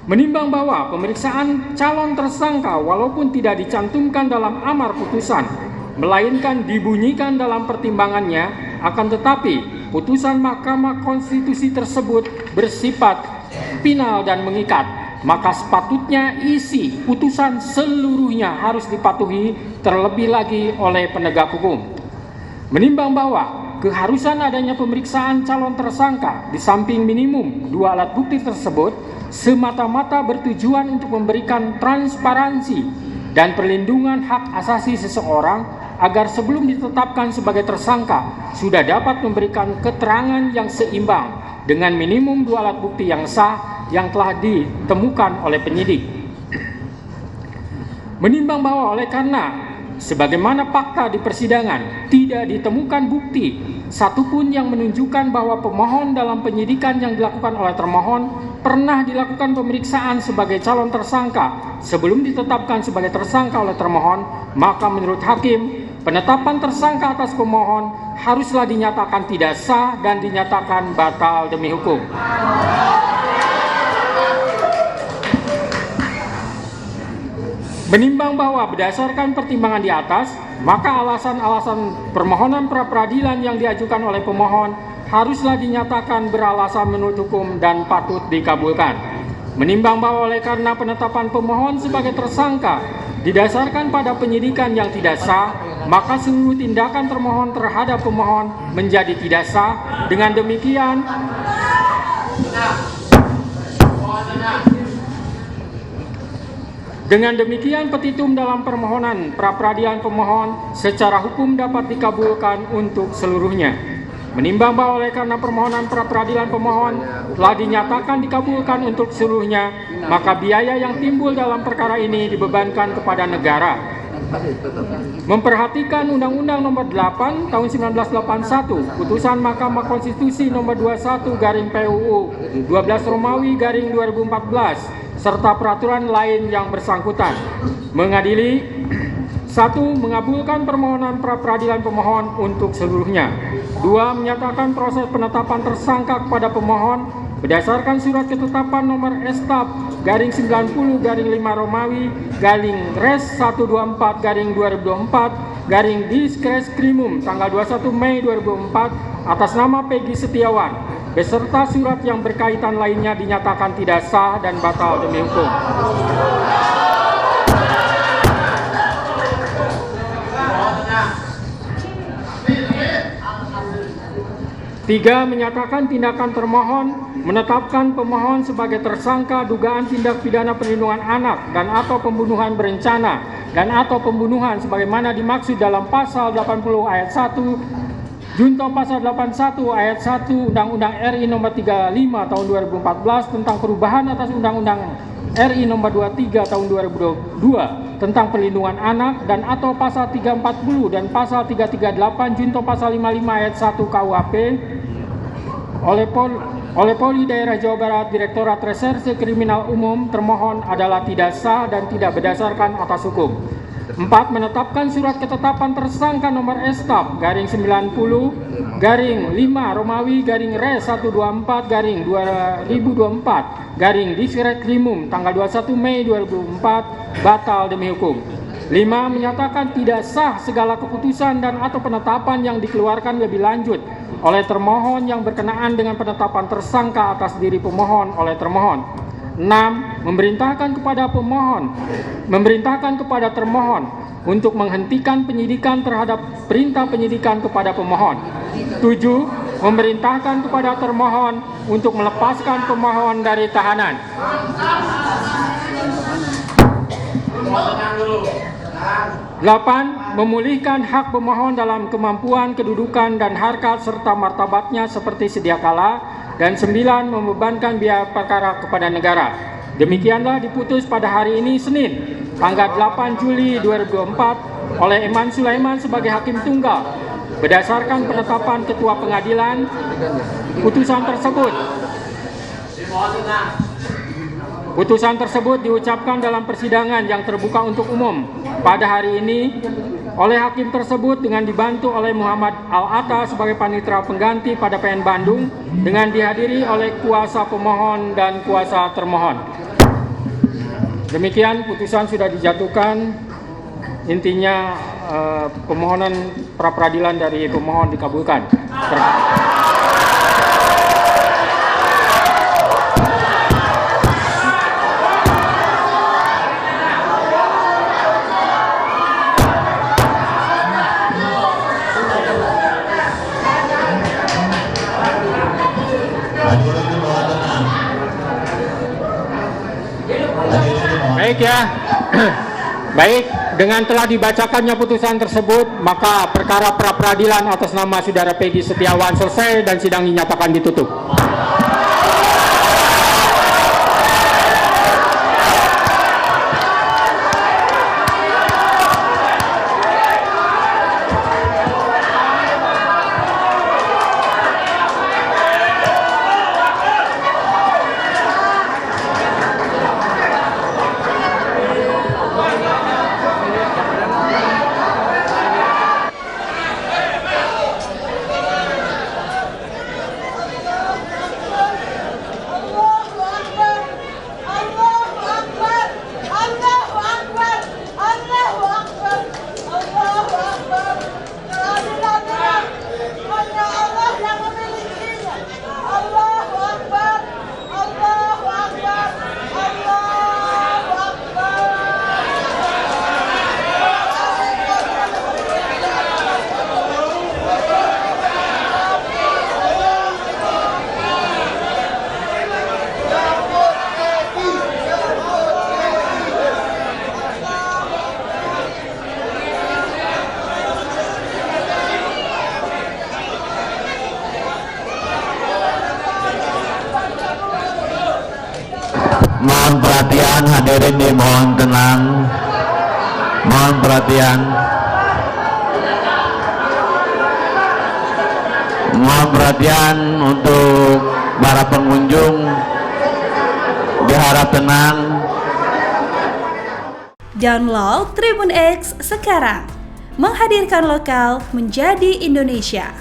Menimbang bahwa pemeriksaan calon tersangka walaupun tidak dicantumkan dalam amar putusan, melainkan dibunyikan dalam pertimbangannya, akan tetapi putusan Mahkamah Konstitusi tersebut bersifat final dan mengikat, maka sepatutnya isi putusan seluruhnya harus dipatuhi terlebih lagi oleh penegak hukum. Menimbang bahwa keharusan adanya pemeriksaan calon tersangka di samping minimum 2 alat bukti tersebut semata-mata bertujuan untuk memberikan transparansi dan perlindungan hak asasi seseorang agar sebelum ditetapkan sebagai tersangka sudah dapat memberikan keterangan yang seimbang dengan minimum 2 alat bukti yang sah yang telah ditemukan oleh penyidik. Menimbang bahwa oleh karena sebagaimana fakta di persidangan tidak ditemukan bukti satupun yang menunjukkan bahwa pemohon dalam penyidikan yang dilakukan oleh termohon pernah dilakukan pemeriksaan sebagai calon tersangka sebelum ditetapkan sebagai tersangka oleh termohon, maka menurut hakim penetapan tersangka atas pemohon haruslah dinyatakan tidak sah dan dinyatakan batal demi hukum. Menimbang bahwa berdasarkan pertimbangan di atas, maka alasan-alasan permohonan pra-peradilan yang diajukan oleh pemohon haruslah dinyatakan beralasan menurut hukum dan patut dikabulkan. Menimbang bahwa oleh karena penetapan pemohon sebagai tersangka didasarkan pada penyidikan yang tidak sah, maka seluruh tindakan termohon terhadap pemohon menjadi tidak sah. Dengan demikian petitum dalam permohonan pra-peradilan pemohon secara hukum dapat dikabulkan untuk seluruhnya. Menimbang bahwa oleh karena permohonan pra-peradilan pemohon telah dinyatakan dikabulkan untuk seluruhnya, maka biaya yang timbul dalam perkara ini dibebankan kepada negara. Memperhatikan Undang-Undang Nomor 8 Tahun 1981, Putusan Mahkamah Konstitusi Nomor 21/PUU 12 Romawi/2014 serta peraturan lain yang bersangkutan. Mengadili 1. Mengabulkan permohonan pra-peradilan pemohon untuk seluruhnya. 2. Menyatakan proses penetapan tersangka kepada pemohon berdasarkan surat ketetapan nomor STAP/90/5 Romawi/Res124/2024/Diskreskrimum tanggal 21 Mei 2004 atas nama Peggy Setiawan beserta surat yang berkaitan lainnya dinyatakan tidak sah dan batal demi hukum. 3. Menyatakan tindakan termohon menetapkan pemohon sebagai tersangka dugaan tindak pidana perlindungan anak dan atau pembunuhan berencana dan atau pembunuhan sebagaimana dimaksud dalam pasal 80 ayat 1 Junto pasal 81 ayat 1 Undang-Undang RI Nomor 35 Tahun 2014 tentang perubahan atas Undang-Undang RI Nomor 23 Tahun 2022 tentang perlindungan anak dan atau pasal 340 dan pasal 338 Junto pasal 55 ayat 1 KUHP oleh Polri Daerah Jawa Barat Direktorat Reserse Kriminal Umum termohon adalah tidak sah dan tidak berdasarkan atas hukum. 4. Menetapkan surat ketetapan tersangka nomor STAP/90/5 Romawi/2024/Diskreskrimum tanggal 21 Mei 2004 batal demi hukum. 5. Menyatakan tidak sah segala keputusan dan atau penetapan yang dikeluarkan lebih lanjut oleh termohon yang berkenaan dengan penetapan tersangka atas diri pemohon oleh termohon. 6. Memerintahkan kepada termohon untuk menghentikan penyidikan terhadap perintah penyidikan kepada pemohon. 7. Memerintahkan kepada termohon untuk melepaskan pemohon dari tahanan. 8. Memulihkan hak pemohon dalam kemampuan, kedudukan, dan harkat serta martabatnya seperti sedia kala. Dan 9. Membebankan biaya perkara kepada negara. Demikianlah diputus pada hari ini Senin, tanggal 8 Juli 2024 oleh Eman Sulaiman sebagai Hakim Tunggal. Berdasarkan penetapan Ketua Pengadilan, putusan tersebut diucapkan dalam persidangan yang terbuka untuk umum pada hari ini oleh hakim tersebut dengan dibantu oleh Muhammad Al-Atta sebagai panitera pengganti pada PN Bandung dengan dihadiri oleh kuasa pemohon dan kuasa termohon. Demikian putusan sudah dijatuhkan. Intinya pemohonan pra peradilan dari pemohon dikabulkan. Baik ya. Baik, dengan telah dibacakannya putusan tersebut, maka perkara pra peradilan atas nama Saudara Peggy Setiawan selesai dan sidang dinyatakan ditutup. Mohon perhatian hadirin, dimohon tenang. Mohon perhatian. Mohon perhatian untuk para pengunjung. Diharap tenang. Download Tribun X sekarang. Menghadirkan lokal menjadi Indonesia.